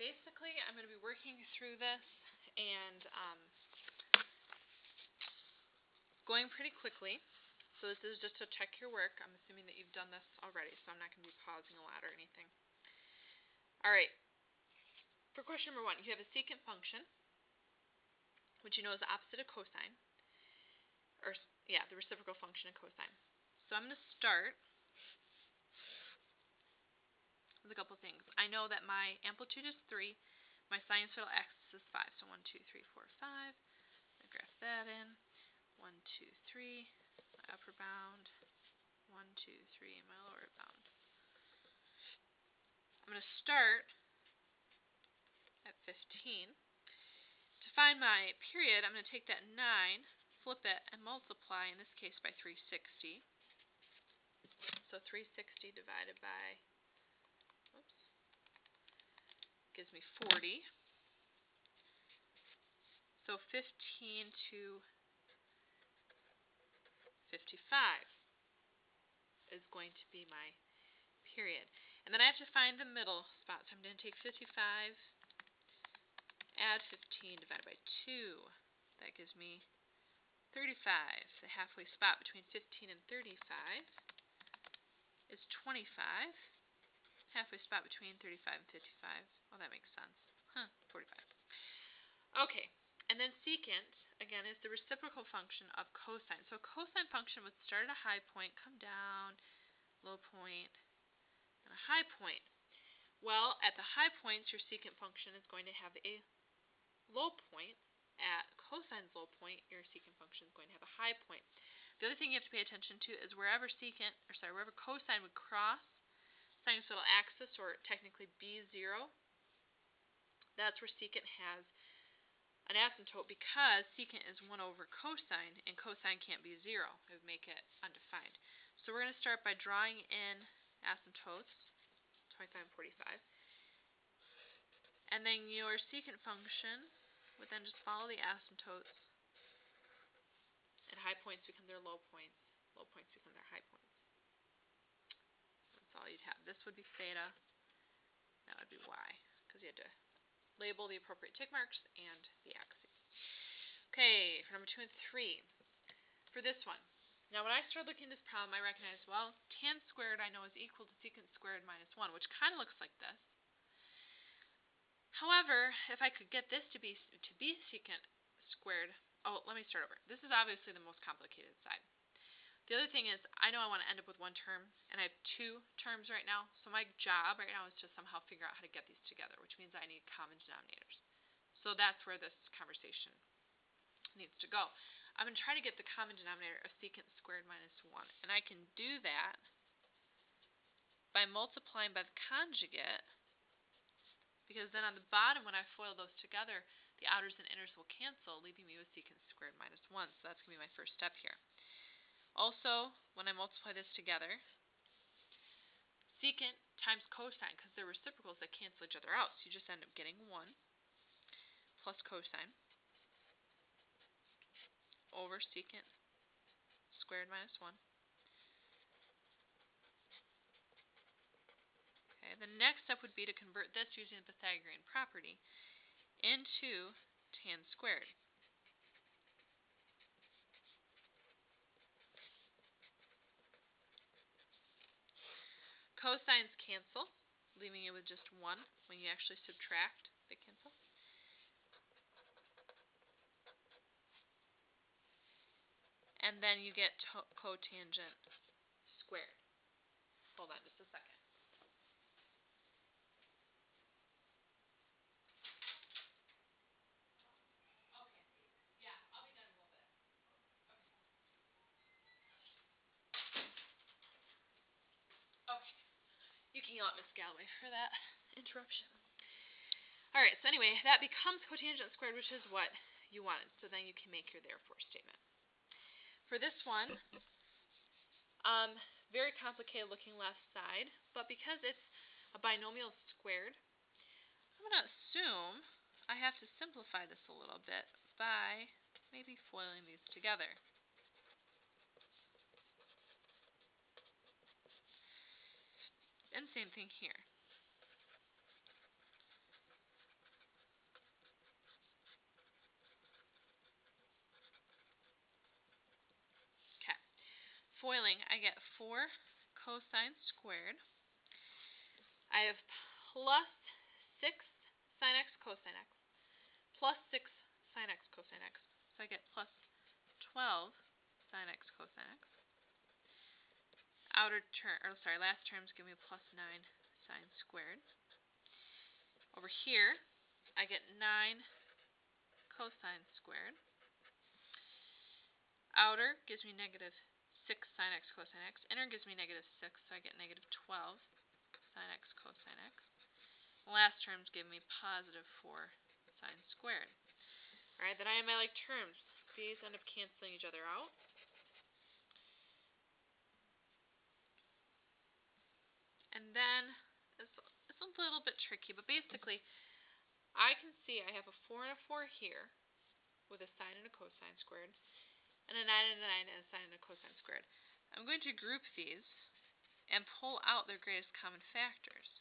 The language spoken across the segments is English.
basically I'm going to be working through this and going pretty quickly. So this is just to check your work. I'm assuming that you've done this already, so I'm not going to be pausing a lot or anything. All right. For question number 1, you have a secant function, which you know is the opposite of cosine. Or, yeah, the reciprocal function of cosine. So I'm going to start with a couple things. I know that my amplitude is 3. My sinusoidal axis is 5. So 1, 2, 3, 4, 5. I graph that in. 1, 2, 3. My upper bound. 1, 2, 3. My lower bound. I'm going to start at 15. To find my period, I'm going to take that 9, flip it, and multiply, in this case, by 360. So 360 divided by, oops, gives me 40. So 15 to 55 is going to be my period. And then I have to find the middle spot. So I'm going to take 55, add 15 divided by 2. That gives me 35. The halfway spot between 15 and 35 is 25. Halfway spot between 35 and 55. Well, that makes sense. 45. Okay, and then secant, again, is the reciprocal function of cosine. So a cosine function would start at a high point, come down, low point, and a high point. Well, at the high points, your secant function is going to have a low point. At cosine's low point, your secant function is going to have a high point. The other thing you have to pay attention to is wherever cosine would cross sinusoidal axis, or technically B0, that's where secant has an asymptote, because secant is 1 over cosine, and cosine can't be 0. It would make it undefined. So we're going to start by drawing in asymptotes, 25 and 45. And then your secant function would then just follow the asymptotes, and high points become their low points, low points become their high points. That's all you'd have. This would be theta, that would be y, because you had to label the appropriate tick marks and the axes. Okay, for number 2 and 3. For this one, now when I started looking at this problem, I recognized, well, tan squared I know is equal to secant squared minus 1, which kind of looks like this. However, if I could get this to be secant squared, oh, let me start over. This is obviously the most complicated side. The other thing is, I know I want to end up with one term, and I have 2 terms right now, so my job right now is to somehow figure out how to get these together, which means I need common denominators. So that's where this conversation needs to go. I'm going to try to get the common denominator of secant squared minus 1, and I can do that by multiplying by the conjugate, because then on the bottom, when I FOIL those together, the outers and inners will cancel, leaving me with secant squared minus 1, so that's going to be my first step here. Also, when I multiply this together, secant times cosine, because they're reciprocals that cancel each other out, so you just end up getting 1 plus cosine over secant squared minus 1. Okay, the next step would be to convert this using the Pythagorean property into tan squared. Cosines cancel, leaving you with just 1 when you actually subtract. They cancel. And then you get cotangent squared. Hold on just a second. Okay. Yeah, I'll be done in a little bit. Okay. You can yell at Miss Galloway for that interruption. Alright, so anyway, that becomes cotangent squared, which is what you wanted. So then you can make your therefore statement. For this one, very complicated looking left side, but because it's a binomial squared, I'm going to assume I have to simplify this a little bit by maybe foiling these together. And same thing here. foiling, I get 4 cosine squared. I have plus 6 sine x cosine x plus 6 sine x cosine x. So I get plus 12 sine x cosine x. Last terms give me plus 9 sine squared. Over here, I get 9 cosine squared. Outer gives me negative 6 sine x cosine x. Inner gives me negative 6, so I get negative 12 sine x cosine x. The last terms give me positive 4 sine squared. Alright, then I have my like terms. These end up canceling each other out. And then, it's a little bit tricky, but basically, I can see I have a 4 and a 4 here, with a sine and a cosine squared, and a 9 and a 9 and a sine and a cosine squared. I'm going to group these and pull out their greatest common factors.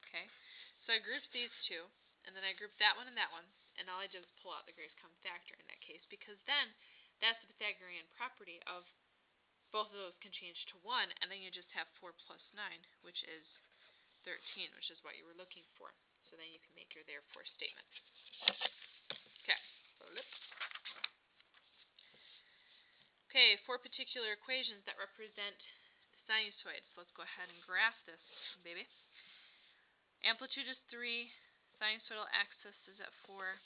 Okay, so I grouped these two, and then I grouped that one, and all I did was pull out the greatest common factor in that case, because then that's the Pythagorean property of both of those can change to 1, and then you just have 4 plus 9, which is 13, which is what you were looking for. So then you can make your therefore statement. Okay, okay, 4 particular equations that represent the sinusoid. So let's go ahead and graph this, baby. Amplitude is 3, sinusoidal axis is at 4. 1,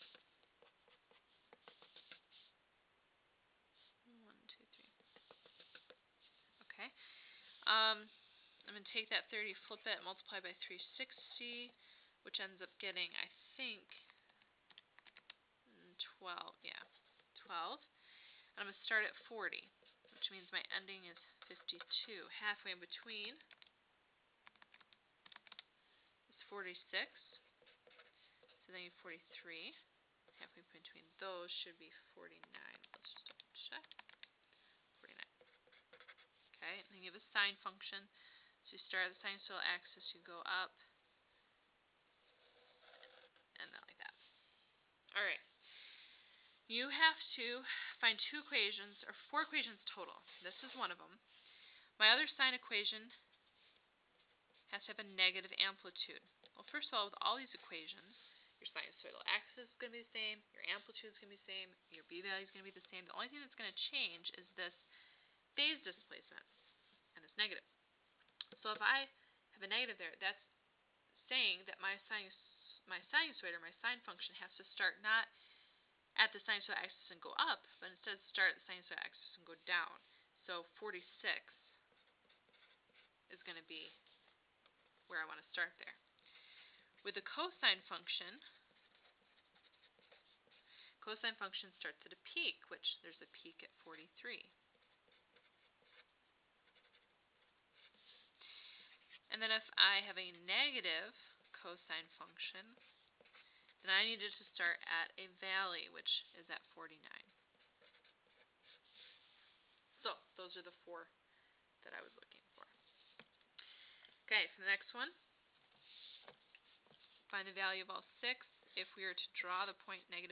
2, 3. Okay. I'm going to take that 30, flip it, multiply by 360, which ends up getting, I think, 12. Yeah, 12. And I'm going to start at 40, which means my ending is 52. Halfway in between is 46. So then you have 43. Halfway between those should be 49. Let's just double check. 49. Okay, and then you have a sine function. So you start at the sinusoidal axis, you go up, and then like that. Alright. You have to find 2 equations, or 4 equations total. This is one of them. My other sine equation has to have a negative amplitude. Well, first of all, with all these equations, your sinusoidal axis is going to be the same, your amplitude is going to be the same, your b value is going to be the same. The only thing that's going to change is this phase displacement, and it's negative. So if I have a negative there, that's saying that my sinusoid, or my sine function, has to start not at the sinusoidal axis and go up, but instead start at the sinusoidal axis and go down. So 46 is going to be where I want to start there. With the cosine function starts at a peak, which there's a peak at 43. And then if I have a negative cosine function, then I needed to start at a valley, which is at 49. So those are the 4 that I was looking for. Okay, for the next one, find the value of all 6. If we were to draw the point -5,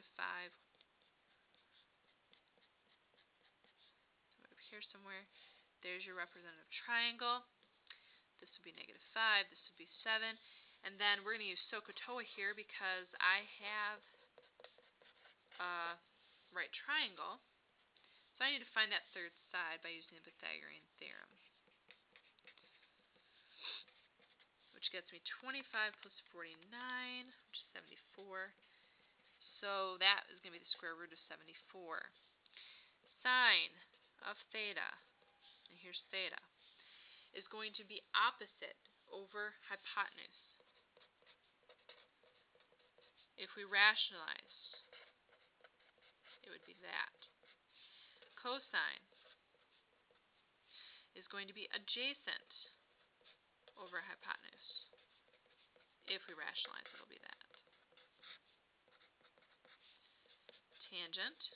up here somewhere, there's your representative triangle. This would be -5, this would be 7. And then we're going to use SOHCAHTOA here because I have a right triangle. So I need to find that third side by using the Pythagorean theorem, which gets me 25 plus 49, which is 74. So that is going to be the square root of 74. Sine of theta, and here's theta, is going to be opposite over hypotenuse. If we rationalize, it would be that. Cosine is going to be adjacent over hypotenuse. If we rationalize, it'll be that. Tangent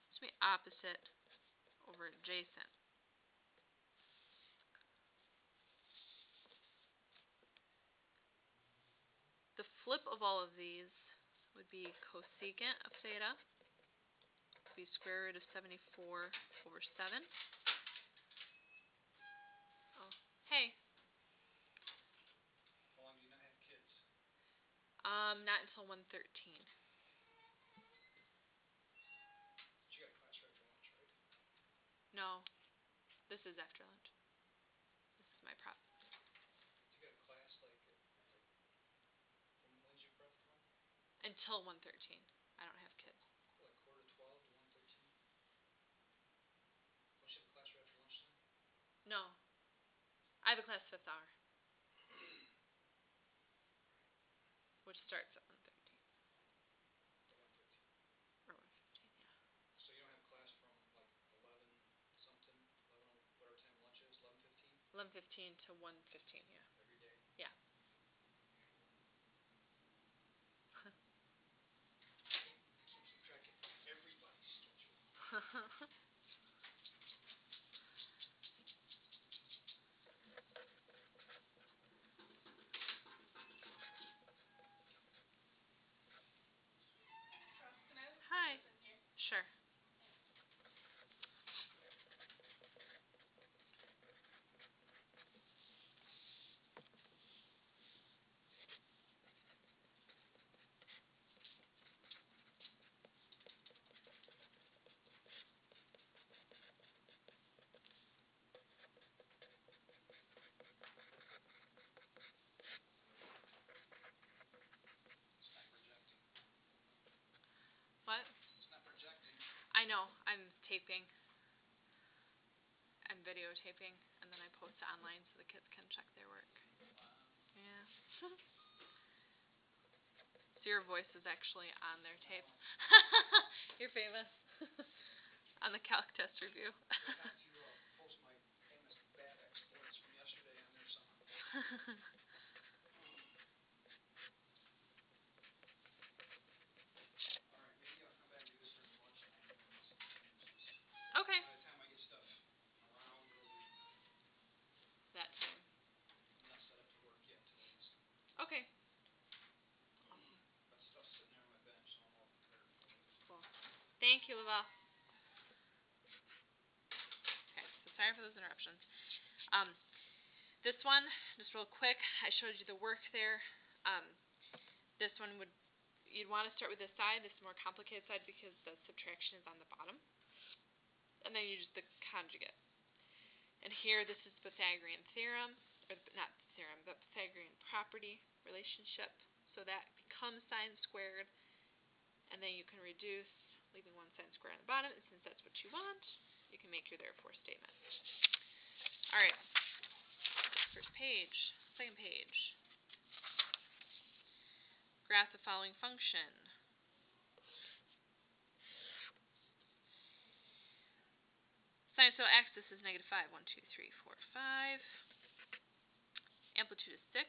is going to be opposite over adjacent. The flip of all of these would be cosecant of theta, would be square root of 74 over 7. Oh, hey. How long do you not have kids? Not until 1:13. But you got a class right after lunch, right? No, this is after lunch. This is my prep. You got a class like when's your prep from? Until 1:13. I don't have kids. Like 11:45 to 1:13? Don't you have a class right after lunch then? No. I have a class 5th hour. Which starts at 1:13. Or 1:15? Or 1:15, yeah. So you don't have class from like 11 something, 11 whatever time lunch is, 11:15? 11:15 to 1:15, yeah. Every day? Yeah. I can't keep track of everybody's schedule. Hi. Sure. It's not projecting. What? It's not projecting. I know. I'm taping. I'm videotaping, and then I post it online so the kids can check their work. Wow. Yeah. So your voice is actually on their tape. You're famous. On the calc test review. They'll have to post my famous bad exploits from yesterday on there somehow. Alright, maybe I'll come back and do this during lunchtime and then we can finish this. Okay. By the time I get stuff around, it'll be... That time. I'm not set up to work yet today, so... Okay. But stuff's sitting there on my bench, so I'm all prepared for it. Cool. Thank you, Laval. Okay, so sorry for those interruptions. This one, just real quick, I showed you the work there. This one you'd want to start with this side. This is the more complicated side because the subtraction is on the bottom. And then you use the conjugate. And here, this is Pythagorean theorem, or not theorem, but Pythagorean property relationship. So that becomes sine squared, and then you can reduce, leaving one sine squared on the bottom, and since that's what you want, you can make your therefore statement. All right. First page, second page. Graph the following function. Sine, so axis is -5, 1, 2, 3, 4, 5. Amplitude is 6.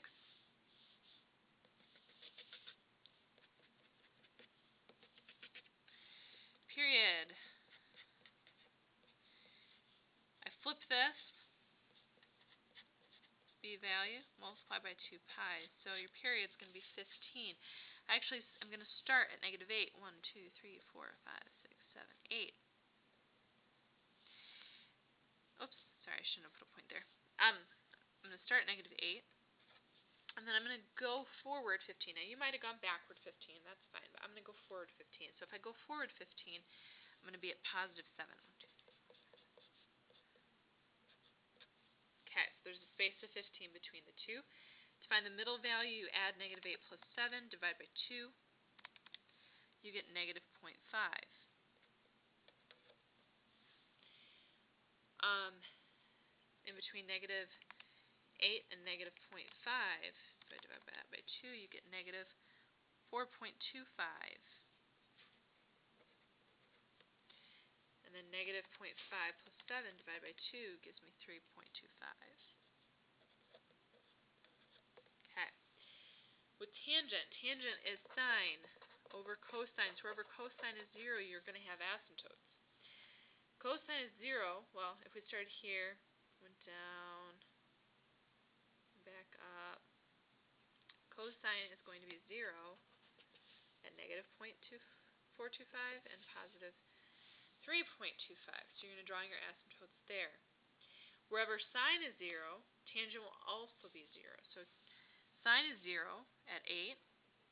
Period. I flip this. B value multiplied by 2 pi. So your period is going to be 15. Actually, I'm going to start at -8. 1, 2, 3, 4, 5, 6, 7, 8. Oops, sorry, I shouldn't have put a point there. I'm going to start at -8. And then I'm going to go forward 15. Now, you might have gone backward 15. That's fine. But I'm going to go forward 15. So if I go forward 15, I'm going to be at +7. 1, 2, 3, 4, 5. Okay, so there's a space of 15 between the two. To find the middle value, you add -8 plus 7, divide by 2. You get -0.5. In between -8 and -0.5, if I divide that by 2, you get -4.25. And then -0.5 plus 7 divided by 2 gives me 3.25. Okay. With tangent is sine over cosine. So wherever cosine is 0, you're going to have asymptotes. Cosine is 0. Well, if we started here, went down, back up, cosine is going to be 0. at negative 0.2425 and positive 3.25. So you're going to draw your asymptotes there. Wherever sine is 0, tangent will also be 0. So sine is 0 at 8,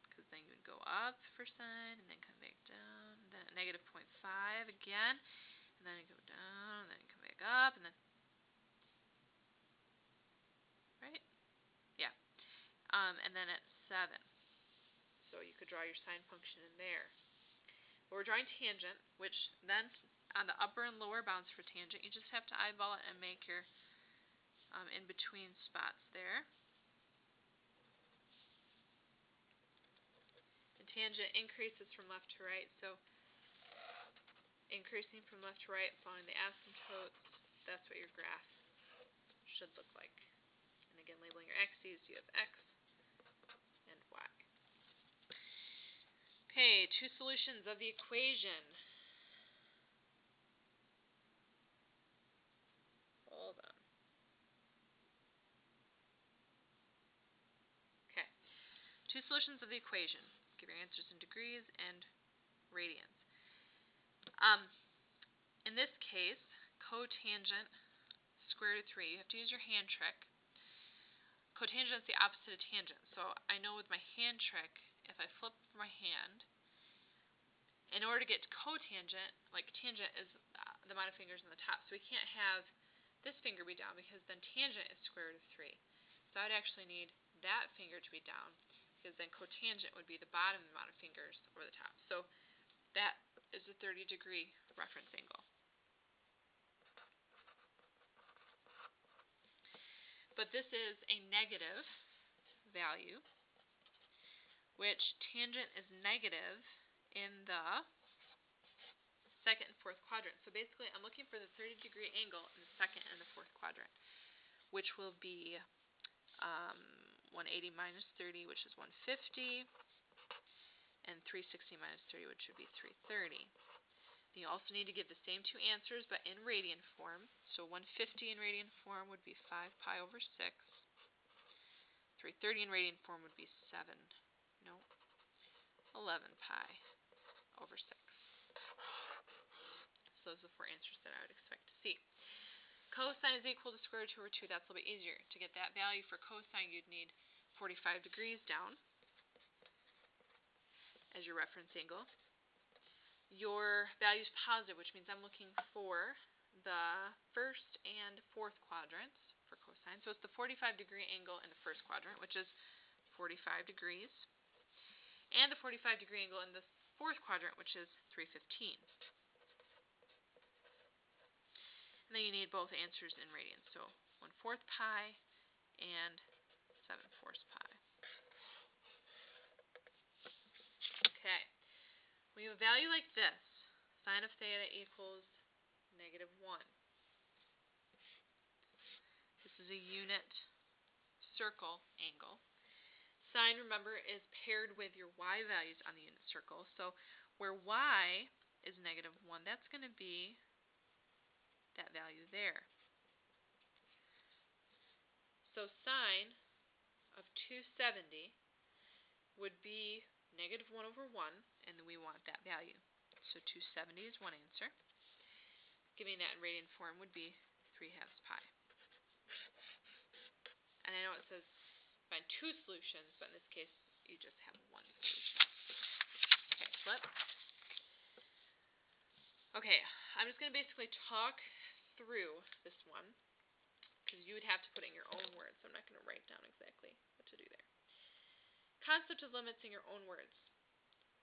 because then you would go up for sine, and then come back down, and then at negative 0.5 again, and then go down, and then come back up, and then, right? Yeah. And then at 7. So you could draw your sine function in there. But we're drawing tangent, which then on the upper and lower bounds for tangent, you just have to eyeball it and make your in-between spots there. And tangent increases from left to right, so increasing from left to right, following the asymptotes, that's what your graph should look like. And again, labeling your x's, you have x and y. Okay, two solutions of the equation. Hold on. Okay, two solutions of the equation. Give your answers in degrees and radians. In this case, cotangent square root of 3, you have to use your hand trick. Cotangent is the opposite of tangent. So I know with my hand trick, if I flip my hand, in order to get to cotangent, like tangent is the amount of fingers on the top, so we can't have this finger be down because then tangent is square root of 3. So I'd actually need that finger to be down because then cotangent would be the bottom amount of fingers over the top. So that is a 30-degree reference angle. But this is a negative value, which tangent is negative in the second and fourth quadrant. So basically, I'm looking for the 30-degree angle in the second and the fourth quadrant, which will be 180 minus 30, which is 150, and 360 minus 30, which would be 330. You also need to give the same two answers, but in radian form. So 150 in radian form would be 5 pi over 6. 330 in radian form would be 11 pi over 6. So those are the four answers that I would expect to see. Cosine is equal to square root 2 over 2. That's a little bit easier. To get that value for cosine, you'd need 45 degrees down as your reference angle. Your value is positive, which means I'm looking for the first and fourth quadrants for cosine. So it's the 45-degree angle in the first quadrant, which is 45 degrees, and the 45-degree angle in the fourth quadrant, which is 315. And then you need both answers in radians, so 1/4 pi and 7/4 pi. Okay, when you have a value like this, sine of theta equals -1. This is a unit circle angle. Sine, remember, is paired with your y values on the unit circle. So where y is -1, that's going to be that value there. So sine of 270 would be -1 over 1, and we want that value. So 270 is one answer. Giving that in radian form would be 3/2 pi. And I know it says find two solutions, but in this case, you just have one solution. Okay, flip. Okay, I'm just going to basically talk through this one, because you would have to put it in your own words, so I'm not going to write down exactly what to do there. Concept of limits in your own words.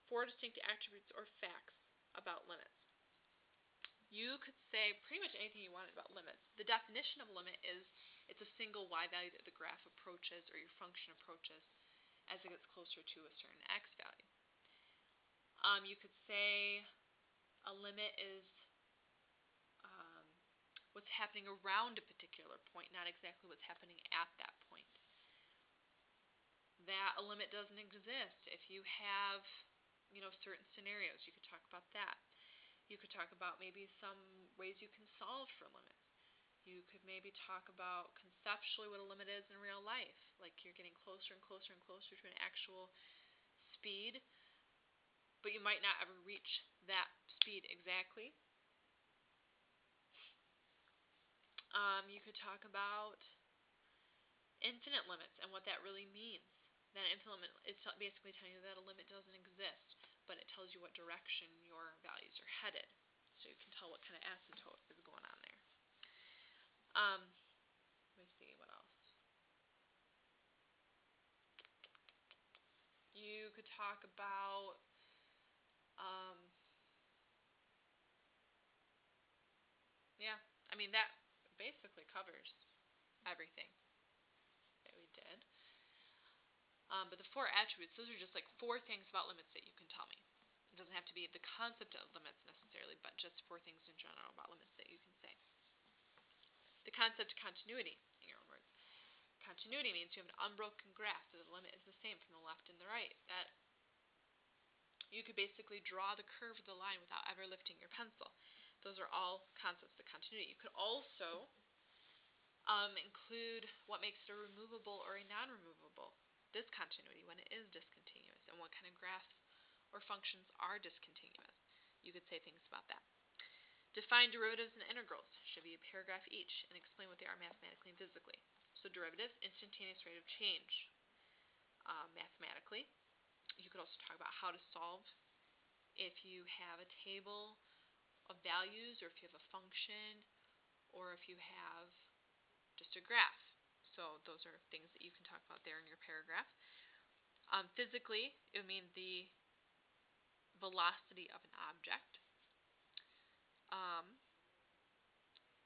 4 distinct attributes or facts about limits. You could say pretty much anything you wanted about limits. The definition of a limit is it's a single y value that the graph approaches or your function approaches as it gets closer to a certain x value. You could say a limit is what's happening around a particular point, not exactly what's happening at that point. That a limit doesn't exist. If you have, certain scenarios, you could talk about that. You could talk about maybe some ways you can solve for limits. You could maybe talk about conceptually what a limit is in real life. Like you're getting closer and closer and closer to an actual speed. but you might not ever reach that speed exactly. You could talk about infinite limits and what that really means. That infinite limit is basically telling you that a limit doesn't exist, but it tells you what direction your values are headed. So you can tell what kind of asymptote is going on there. Let me see, what else? You could talk about, yeah, I mean, that basically covers everything that we did. But the four attributes, those are just like four things about limits that you can tell me. It doesn't have to be the concept of limits necessarily, but just four things in general about limits that you can say. The concept of continuity, in your own words. Continuity means you have an unbroken graph, so the limit is the same from the left and the right. That you could basically draw the curve of the line without ever lifting your pencil. Those are all concepts of continuity. You could also include what makes it a removable or a non-removable discontinuity when it is discontinuous, and what kind of graphs or functions are discontinuous. You could say things about that. Define derivatives and integrals. Should be a paragraph each, and explain what they are mathematically and physically. So derivatives, instantaneous rate of change. Mathematically, you could also talk about how to solve if you have a table of values, or if you have a function, or if you have just a graph. So those are things that you can talk about there in your paragraph. Physically, it would mean the velocity of an object.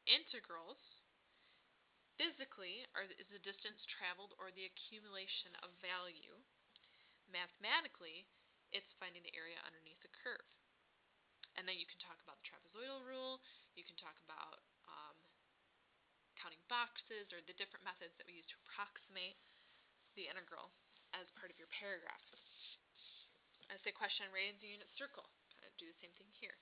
Integrals, physically, is the distance traveled or the accumulation of value. Mathematically, it's finding the area underneath the curve. And then you can talk about the trapezoidal rule. You can talk about counting boxes, or the different methods that we use to approximate the integral as part of your paragraph. As a question on radians and unit circle, kind of do the same thing here.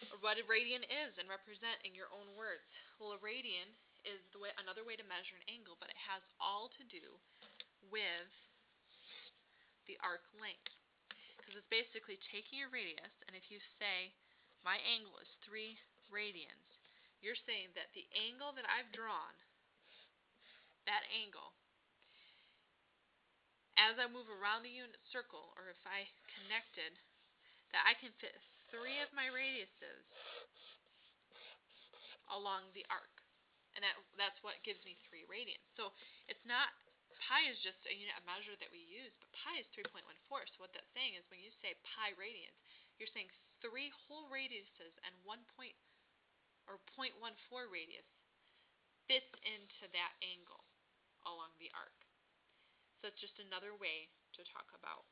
Or what a radian is and represent in your own words. Well, a radian is another way to measure an angle, but it has all to do with the arc length. Because it's basically taking your radius, and if you say my angle is 3 radians, you're saying that the angle that I've drawn, that angle, as I move around the unit circle, or if I connected, that I can fit 3 of my radiuses along the arc. And that's what gives me 3 radians. So it's not, pi is just a unit of measure that we use, but pi is 3.14. So what that's saying is when you say pi radians, you're saying 3 whole radiuses and 1 point or 0.14 radius fits into that angle along the arc. So it's just another way to talk about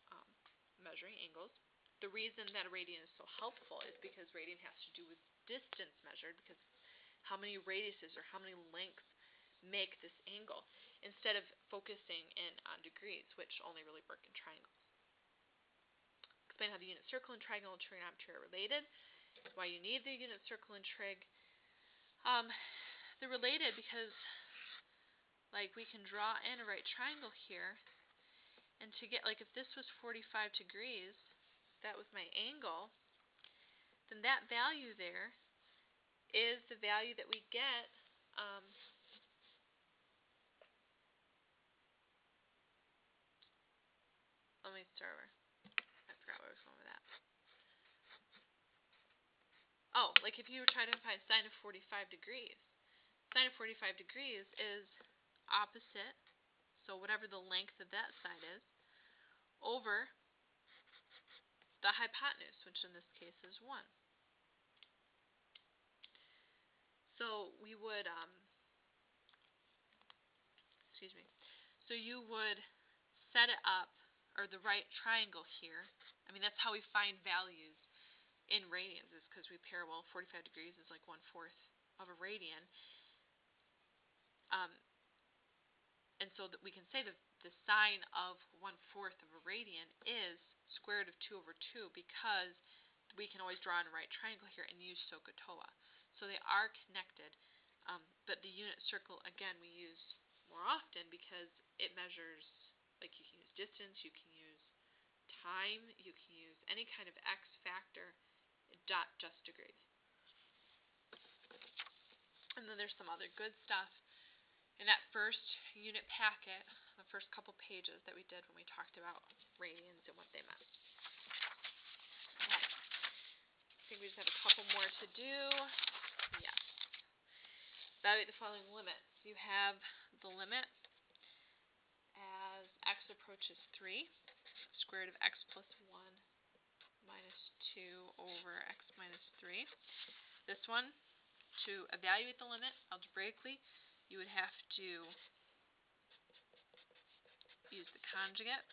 measuring angles. The reason that a radian is so helpful is because radian has to do with distance measured, because how many radiuses or how many lengths make this angle, instead of focusing in on degrees, which only really work in triangles. Explain how the unit circle and triangle and trigonometry are related, why you need the unit circle and trig. They're related because, like, we can draw in a right triangle here, and to get, like, if this was 45 degrees, that was my angle, then that value there is the value that we get let me start over. I forgot where I was going with that. Oh, like if you were trying to find sine of 45 degrees. Sine of 45 degrees is opposite, so whatever the length of that side is, over the hypotenuse, which in this case is 1. So we would, excuse me, so you would set it up, or the right triangle here. I mean, that's how we find values in radians, is because we pair, well, 45 degrees is like 1/4 of a radian. And so that we can say that the sine of 1/4 of a radian is square root of 2 over 2, because we can always draw in a right triangle here and use SOHCAHTOA. So they are connected, but the unit circle, again, we use more often because it measures, like, you can use distance, you can use time. You can use any kind of x factor, dot just degree. And then there's some other good stuff in that first unit packet, the first couple pages that we did when we talked about radians and what they meant. Okay. I think we just have a couple more to do. Yes. Evaluate the following limits. You have the limit as x approaches 3, square root of x plus 1 minus 2 over x minus 3. This one, to evaluate the limit algebraically, you would have to use the conjugate.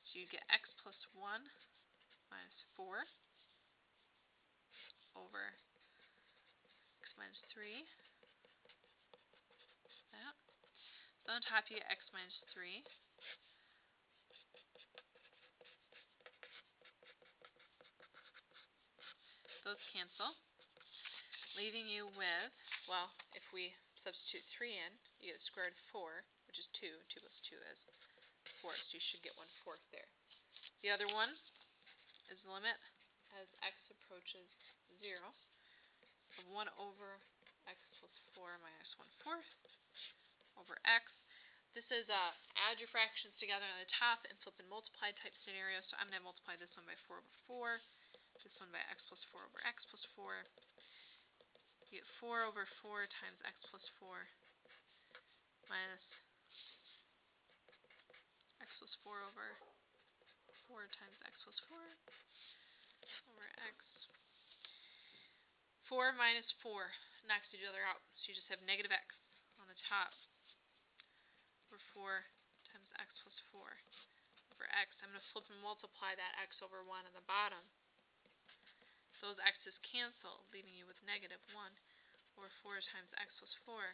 So you get x plus 1 minus 4 over x minus 3. That. So on top you get x minus 3. Those cancel, leaving you with, well, if we substitute 3 in, you get square root of 4, which is 2. 2 plus 2 is 4, so you should get 1/4 there. The other one is the limit as x approaches 0 of 1 over x plus 4 minus 1/4 over x. This is add your fractions together on the top and flip and multiply type scenario. So I'm going to multiply this one by 4 over 4, this one by x plus 4 over x plus 4. You get 4 over 4 times x plus 4 minus x plus 4 over 4 times x plus 4 over x. 4 minus 4 knocks each other out, so you just have negative x on the top over 4 times x plus 4 over x. I'm going to flip and multiply that x over 1 on the bottom. Those x's cancel, leaving you with negative 1 over 4 times x plus 4.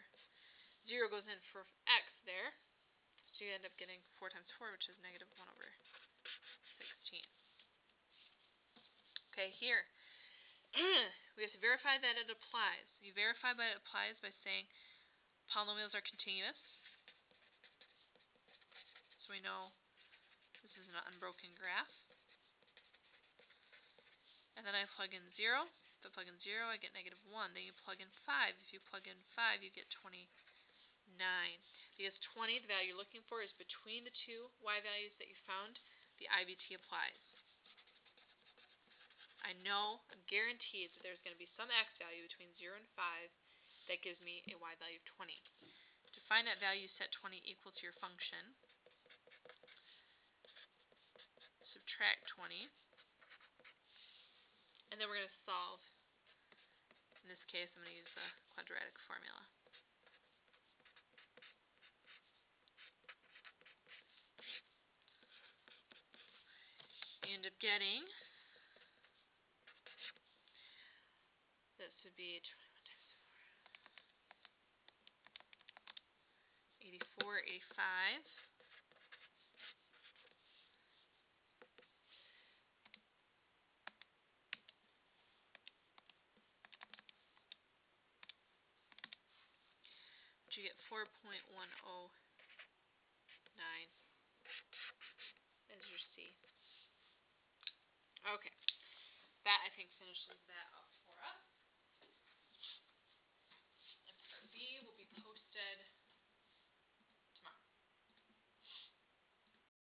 0 goes in for x there, so you end up getting 4 times 4, which is negative 1 over 16. Okay, here. We have to verify that it applies. You verify that it applies by saying polynomials are continuous. So we know this is an unbroken graph. And then I plug in 0. If I plug in 0, I get negative 1. Then you plug in 5. If you plug in 5, you get 29. Because 20, the value you're looking for, is between the two y values that you found. The IVT applies. I know, I'm guaranteed that there's going to be some x value between 0 and 5 that gives me a y value of 20. To find that value, set 20 equal to your function. Subtract 20. And then we're going to solve. In this case, I'm going to use the quadratic formula. You end up getting, this would be 84, 85. But you get 4.109 as your C. Okay, that I think finishes that up for us.